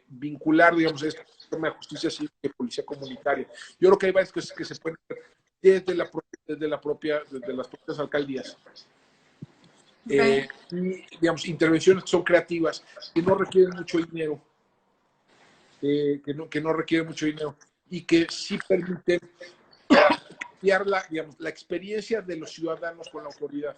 vincular, digamos, este sistema de justicia civil y policía comunitaria. Yo creo que hay varias cosas que se pueden hacer desde las propias alcaldías.
Okay.
Y, digamos, intervenciones que son creativas, que no requieren mucho dinero, que no requieren mucho dinero, y que sí permiten cambiar la experiencia de los ciudadanos con la autoridad.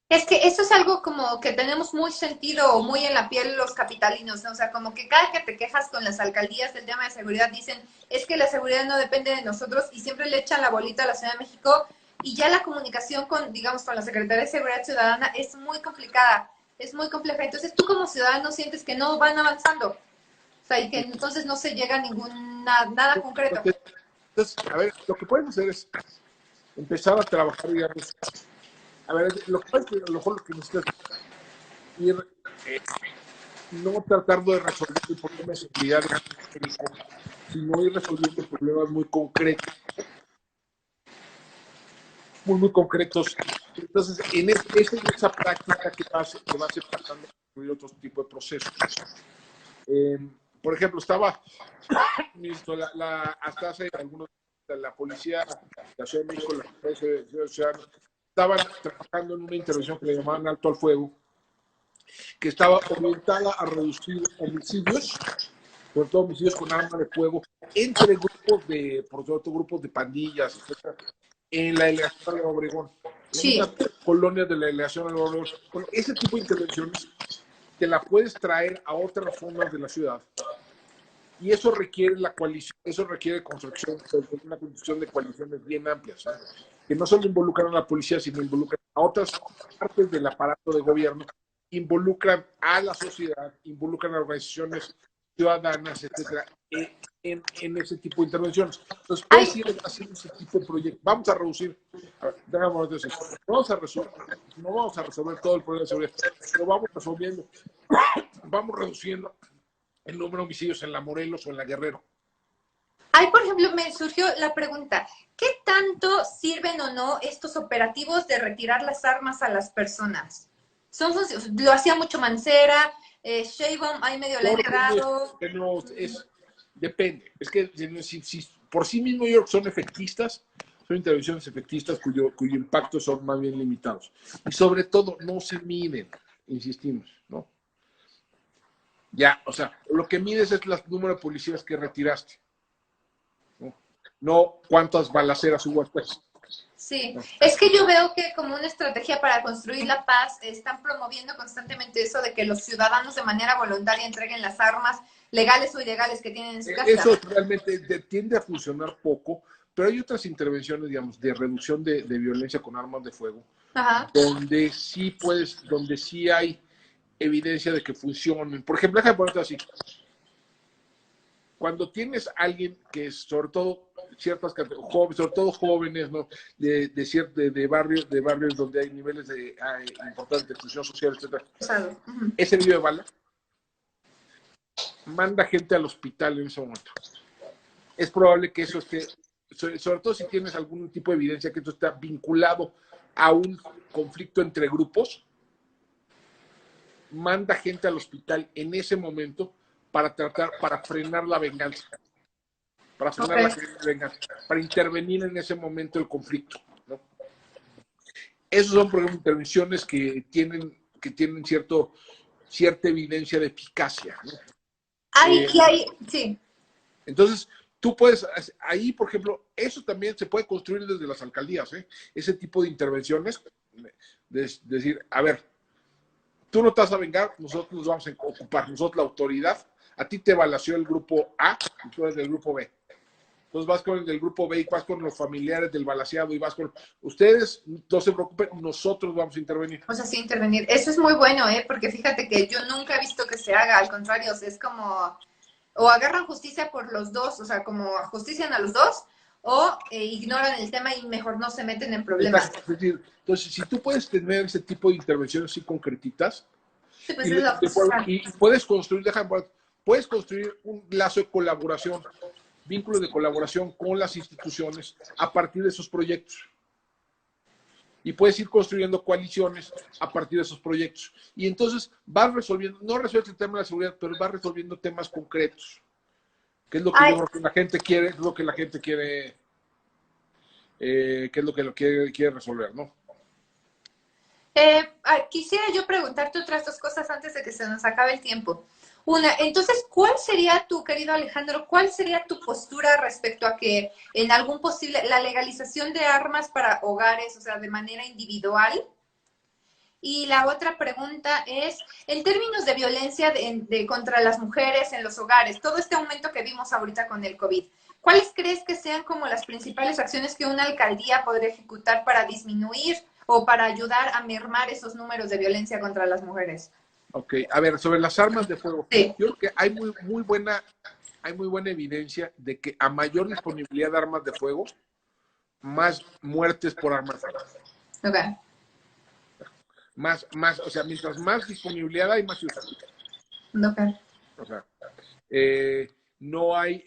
Es que eso es algo como que tenemos muy sentido o muy en la piel los capitalinos, ¿no? O sea, como que cada que te quejas con las alcaldías del tema de seguridad dicen, es que la seguridad no depende de nosotros, y siempre le echan la bolita a la Ciudad de México, y ya la comunicación con la Secretaría de Seguridad Ciudadana es muy complicada, es muy compleja. Entonces tú como ciudadano sientes que no van avanzando, o sea, y que entonces no se llega a nada concreto.
Entonces, a ver, lo que pueden hacer es empezar a trabajar, digamos. A ver, lo que pasa es que a lo mejor lo que necesitas es ir, no tratar de resolver el problema de seguridad, sino ir resolviendo problemas muy concretos. Muy concretos. Entonces, en esa práctica que va a ser pasando a otro tipo de procesos. Por ejemplo, estaba hasta hace algunos la policía de la Ciudad de México, la policía estaban trabajando en una intervención que le llamaban alto al fuego, que estaba orientada a reducir homicidios, sobre todo homicidios con arma de fuego, entre grupos de pandillas, etc., en la delegación de Obregón,
Sí.
en una colonia de la delegación de Obregón. Bueno, ese tipo de intervenciones te la puedes traer a otras zonas de la ciudad Y eso requiere la coalición, eso requiere construcción, una construcción de coaliciones bien amplias, ¿eh? Que no solo involucran a la policía, sino involucran a otras partes del aparato de gobierno, involucran a la sociedad, involucran a organizaciones ciudadanas, etcétera, en ese tipo de intervenciones. Entonces, puedes ir haciendo ese tipo de proyectos. Vamos a reducir, a ver, déjame decir, no vamos a resolver todo el problema de seguridad, pero vamos resolviendo, vamos reduciendo el número de homicidios en la Morelos o en la Guerrero.
Ahí, por ejemplo, me surgió la pregunta, ¿qué tanto sirven o no estos operativos de retirar las armas a las personas? Lo hacía mucho Mancera, Sheinbaum, ahí medio le ha entrado.
Depende. Es que si por sí mismo yo creo que son efectistas, son intervenciones efectistas cuyo impacto son más bien limitados. Y sobre todo, no se miden, insistimos, ¿no? Ya, o sea, lo que mides es el número de policías que retiraste. No cuántas balaceras hubo después.
Sí, es que yo veo que como una estrategia para construir la paz están promoviendo constantemente eso de que los ciudadanos de manera voluntaria entreguen las armas legales o ilegales que tienen en su casa.
Eso realmente tiende a funcionar poco, pero hay otras intervenciones, digamos, de reducción de violencia con armas de fuego,
ajá,
donde sí hay evidencia de que funcionen. Por ejemplo, déjame ponerte así. Cuando tienes a alguien que es, sobre todo ciertas jóvenes, sobre todo jóvenes, ¿no? de barrios donde hay niveles de importantes de exclusión social, etcétera, ese video de bala manda gente al hospital en ese momento. Es probable que eso esté, sobre todo si tienes algún tipo de evidencia que esto está vinculado a un conflicto entre grupos, manda gente al hospital en ese momento para frenar la venganza, para intervenir en ese momento el conflicto, ¿no? Esos son, por ejemplo, intervenciones que tienen cierta evidencia de eficacia, ¿no?
Sí.
Entonces, tú puedes, ahí, por ejemplo, eso también se puede construir desde las alcaldías, ¿eh? Ese tipo de intervenciones, decir, a ver, tú no te vas a vengar, nosotros nos vamos a ocupar, nosotros la autoridad, a ti te balació el grupo A y tú eres del grupo B. Entonces vas con el del grupo B y vas con los familiares del balaceado y vas con... Ustedes no se preocupen, nosotros vamos a intervenir.
O sea, sí, intervenir. Eso es muy bueno, porque fíjate que yo nunca he visto que se haga, al contrario, o sea, es como... O agarran justicia por los dos, o sea, como justician a los dos, o ignoran el tema y mejor no se meten en problemas.
Es decir, entonces, si tú puedes tener ese tipo de intervenciones así concretitas,
sí, pues
y puedes construir un lazo de colaboración, vínculos de colaboración con las instituciones a partir de esos proyectos. Y puedes ir construyendo coaliciones a partir de esos proyectos. Y entonces vas resolviendo, no resuelves el tema de la seguridad, pero vas resolviendo temas concretos. Que es lo que yo creo que la gente quiere, es lo que la gente quiere, que es lo que quiere resolver, ¿no?
Quisiera yo preguntarte otras dos cosas antes de que se nos acabe el tiempo. Una, entonces, ¿cuál sería tu, querido Alejandro, cuál sería tu postura respecto a que en algún posible, la legalización de armas para hogares, o sea, de manera individual? Y la otra pregunta es, en términos de violencia contra las mujeres en los hogares, todo este aumento que vimos ahorita con el COVID, ¿cuáles crees que sean como las principales acciones que una alcaldía podría ejecutar para disminuir o para ayudar a mermar esos números de violencia contra las mujeres?
Ok, a ver, sobre las armas de fuego,
sí.
Yo creo que hay muy buena evidencia de que a mayor disponibilidad de armas de fuego, más muertes por armas de fuego.
Ok.
O sea, mientras más disponibilidad hay, más se usa.
Ok.
O sea, no hay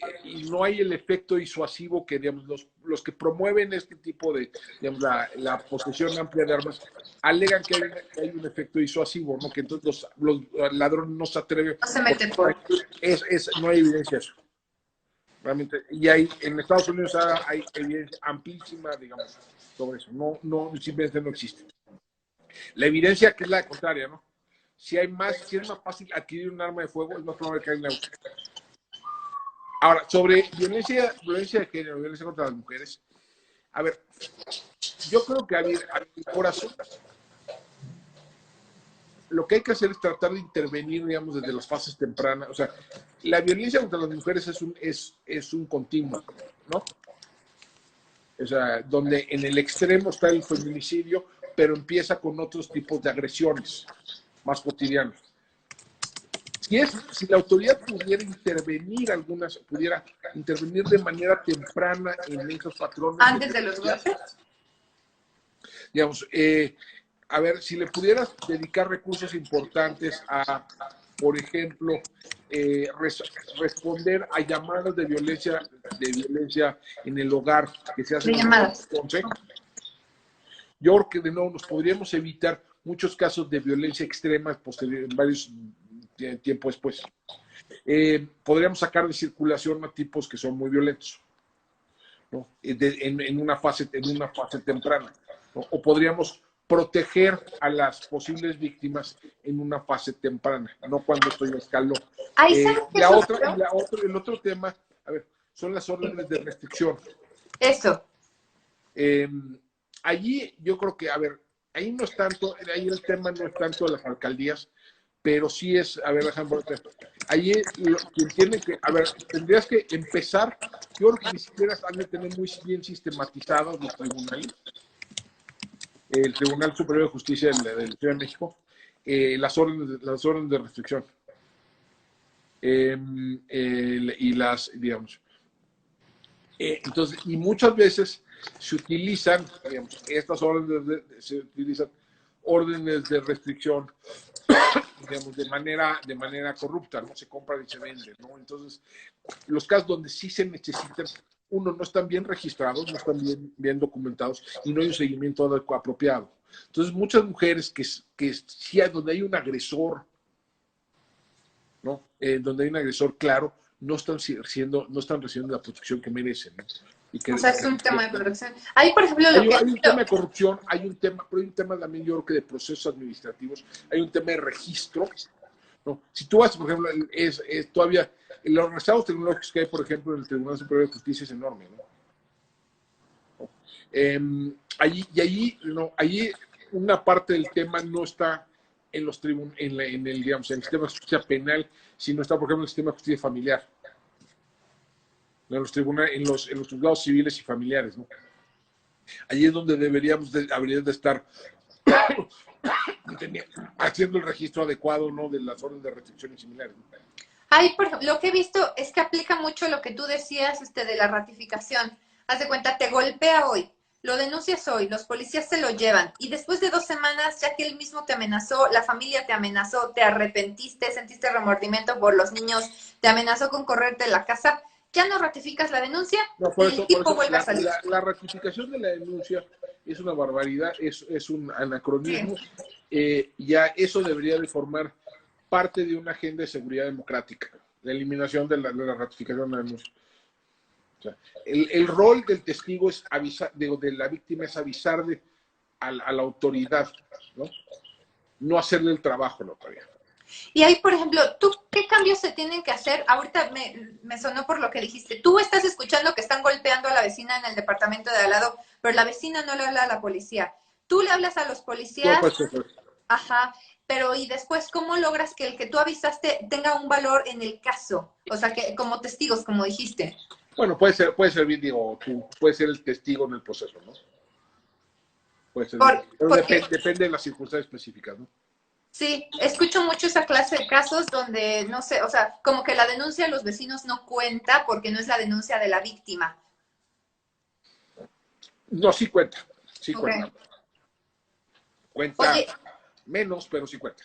el efecto disuasivo que, digamos, los que promueven este tipo de, digamos, la posesión amplia de armas, alegan que hay un efecto disuasivo, ¿no? Que entonces los ladrones no se atreven.
No se meten por...
No hay evidencia de eso. Realmente, y en Estados Unidos hay evidencia amplísima, digamos, sobre eso. Simplemente no existe. La evidencia que es la contraria, ¿no? Si es más fácil adquirir un arma de fuego, es más probable que haya una... Ahora, sobre violencia de género, violencia contra las mujeres, a ver, yo creo que el corazón lo que hay que hacer es tratar de intervenir, digamos, desde las fases tempranas. O sea, la violencia contra las mujeres es un continuo, ¿no? O sea, donde en el extremo está el feminicidio, pero empieza con otros tipos de agresiones más cotidianas. Si la autoridad pudiera intervenir de manera temprana en esos patrones.
Antes de los golpes.
Digamos, a ver, si le pudieras dedicar recursos importantes a, por ejemplo, responder a llamadas de violencia en el hogar que se hacen.
De llamadas.
Yo creo que de nuevo nos podríamos evitar muchos casos de violencia extrema en varios tiempo después. Podríamos sacar de circulación a tipos que son muy violentos, ¿no? En una fase temprana, ¿no? O podríamos proteger a las posibles víctimas en una fase temprana, no cuando esto ya escaló. El otro tema, a ver, son las órdenes de restricción.
Eso.
Allí yo creo que, a ver, ahí el tema no es tanto de las alcaldías, pero sí es, a ver, déjame ver, ahí quien tiene que, a ver, tendrías que empezar, yo creo que ni siquiera han de tener muy bien sistematizados los tribunales, el Tribunal Superior de Justicia del Ciudad de México, las órdenes de restricción. Y las, digamos, entonces, y muchas veces se utilizan, digamos, se utilizan órdenes de restricción, digamos, de manera corrupta, ¿no? Se compra y se vende, ¿no? Entonces, los casos donde sí se necesitan, uno, no están bien registrados, no están bien documentados y no hay un seguimiento apropiado. Entonces, muchas mujeres que sí, donde hay un agresor, ¿no? Donde hay un agresor claro, no están recibiendo la protección que merecen, ¿no?
O sea, es un tema de protección. Ahí, por ejemplo,
hay un tema de corrupción, pero hay un tema también, yo creo que de procesos administrativos, hay un tema de registro, ¿no? Si tú vas, por ejemplo, todavía, los rezados tecnológicos que hay, por ejemplo, en el Tribunal Superior de Justicia es enorme, ¿no? Allí una parte del tema no está en los digamos, en el sistema de justicia penal, sino está, por ejemplo, en el sistema de justicia familiar. En los tribunales, en los juzgados civiles y familiares, ¿no? Allí es donde deberíamos de estar haciendo el registro adecuado, ¿no? De las órdenes de restricción y similares, ¿no?
Ahí, por ejemplo, lo que he visto es que aplica mucho lo que tú decías de la ratificación. Haz de cuenta, te golpea hoy, lo denuncias hoy, los policías se lo llevan y después de 2 semanas, ya que él mismo te amenazó, la familia te amenazó, te arrepentiste, sentiste remordimiento por los niños, te amenazó con correrte de la casa, ya no ratificas la denuncia y el tipo vuelve a salir.
La ratificación de la denuncia es una barbaridad, es un anacronismo. Sí. Ya eso debería de formar parte de una agenda de seguridad democrática, la eliminación de la ratificación de la denuncia. O sea, el rol del testigo es avisar, de la víctima es avisarle a la autoridad, ¿no? No hacerle el trabajo a la autoridad.
Y ahí, por ejemplo, ¿tú qué cambios se tienen que hacer? Ahorita me sonó por lo que dijiste. Tú estás escuchando que están golpeando a la vecina en el departamento de al lado, pero la vecina no le habla a la policía. Tú le hablas a los policías.
No, pues.
Ajá. Pero y después, ¿cómo logras que el que tú avisaste tenga un valor en el caso? O sea, que como testigos, como dijiste.
Bueno, puede servir, digo, tú puedes ser el testigo en el proceso, ¿no? Puede ser. Pero depende de las circunstancias específicas, ¿no?
Sí, escucho mucho esa clase de casos donde, no sé, o sea, como que la denuncia de los vecinos no cuenta porque no es la denuncia de la víctima.
No, sí cuenta, sí
Okay.
cuenta. Cuenta menos, pero sí cuenta.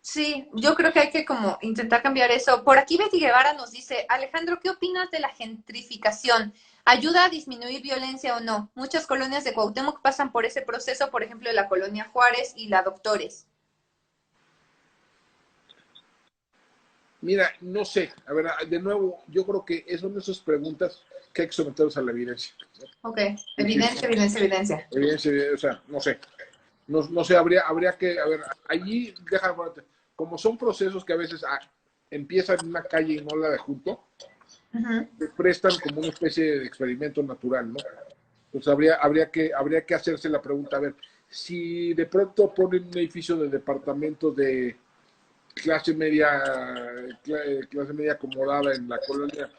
Sí, yo creo que hay que como intentar cambiar eso. Por aquí Betty Guevara nos dice, Alejandro, ¿qué opinas de la gentrificación? ¿Ayuda a disminuir violencia o no? Muchas colonias de Cuauhtémoc pasan por ese proceso, por ejemplo, la colonia Juárez y la Doctores.
Mira, no sé, a ver, de nuevo, yo creo que son esas preguntas que hay que someterlos a la evidencia, ¿no?
Ok, evidencia.
O sea, no sé. No sé, habría que, a ver, allí, como son procesos que a veces empiezan en una calle y no la de junto, se prestan como una especie de experimento natural, ¿no? Entonces habría que hacerse la pregunta, a ver, si de pronto ponen un edificio de departamentos de clase media, clase media acomodada en la colonia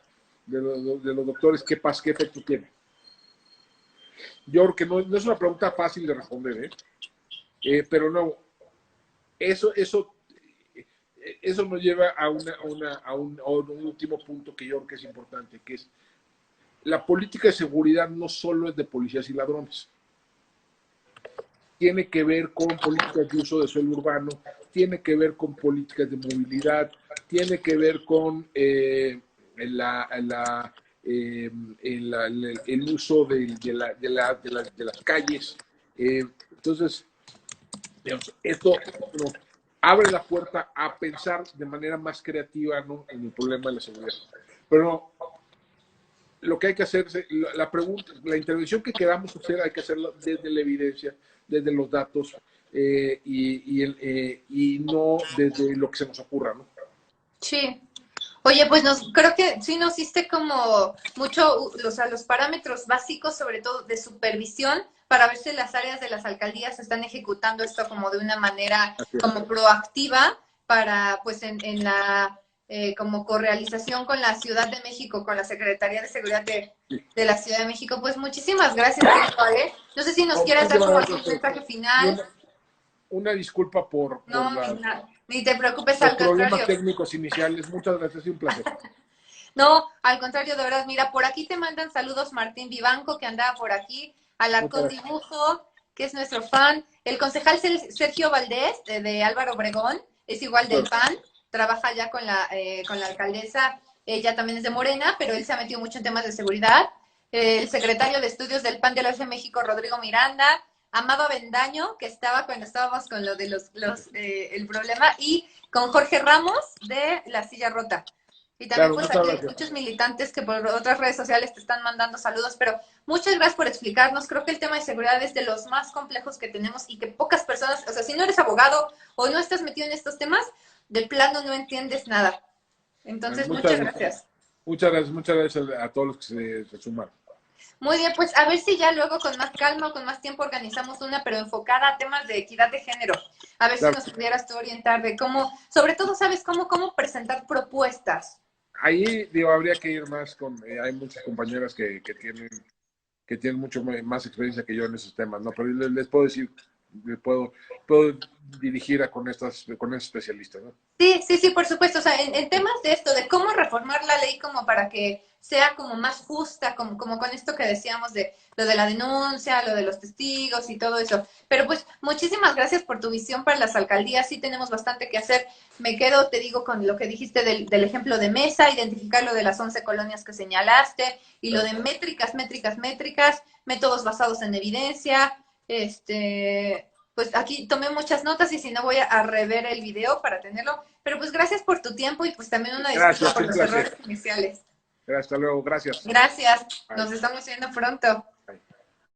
de los doctores, ¿qué efecto tiene? Yo creo que no es una pregunta fácil de responder, pero no, eso nos lleva a un último punto que yo creo que es importante, que es la política de seguridad no solo es de policías y ladrones. Tiene que ver con políticas de uso de suelo urbano, tiene que ver con políticas de movilidad, tiene que ver con el uso de las calles. Entonces, digamos, esto nos abre la puerta a pensar de manera más creativa, ¿no?, en el problema de la seguridad. Pero lo que hay que hacer, la intervención que queramos hacer, hay que hacerla desde la evidencia, desde los datos, y no desde lo que se nos ocurra, ¿no?
Sí. Oye, pues creo que sí nos diste como mucho, o sea, los parámetros básicos, sobre todo de supervisión, para ver si las áreas de las alcaldías están ejecutando esto como de una manera como proactiva para, pues, en la como correalización con la Ciudad de México, con la Secretaría de Seguridad de la Ciudad de México. Pues muchísimas gracias, ¿eh? No sé si nos quieras dar como un mensaje final.
Una disculpa por
ni te preocupes,
los
al
problemas
contrario.
técnicos iniciales. Muchas gracias, y un placer.
No, al contrario, de verdad, mira, por aquí te mandan saludos Martín Vivanco, que andaba por aquí, Alarcón Dibujo, que es nuestro fan, el concejal Sergio Valdés, de Álvaro Obregón, es igual del PAN, trabaja ya con la alcaldesa, ella también es de Morena, pero él se ha metido mucho en temas de seguridad, el secretario de Estudios del PAN de la Ciudad de México, Rodrigo Miranda, Amado Avendaño, que estaba cuando estábamos con lo de el problema, y con Jorge Ramos de La Silla Rota. Y también pues aquí hay muchos militantes que por otras redes sociales te están mandando saludos, pero muchas gracias por explicarnos. Creo que el tema de seguridad es de los más complejos que tenemos y que pocas personas, o sea, si no eres abogado o no estás metido en estos temas, de plano no entiendes nada. Entonces, muchas gracias.
Muchas gracias a todos los que se sumaron.
Muy bien, pues a ver si ya luego con más calma, con más tiempo organizamos una, pero enfocada a temas de equidad de género. A ver si nos pudieras tú orientar de cómo, sobre todo, ¿sabes cómo presentar propuestas?
Ahí, digo, habría que ir más hay muchas compañeras que tienen mucho más experiencia que yo en esos temas, ¿no? Pero les puedo decir, puedo dirigir con esos especialistas, ¿no?
Sí, por supuesto. O sea, en temas de esto, de cómo reformar la ley como para que sea como más justa, como con esto que decíamos de lo de la denuncia, lo de los testigos y todo eso. Pero pues muchísimas gracias por tu visión para las alcaldías. Sí tenemos bastante que hacer. Me quedo, te digo, con lo que dijiste del ejemplo de Mesa, identificar lo de las 11 colonias que señalaste y lo de métricas, métodos basados en evidencia, pues aquí tomé muchas notas y si no voy a rever el video para tenerlo. Pero pues gracias por tu tiempo y pues también una disculpa por los errores iniciales.
Hasta luego, gracias.
Gracias, nos estamos viendo pronto.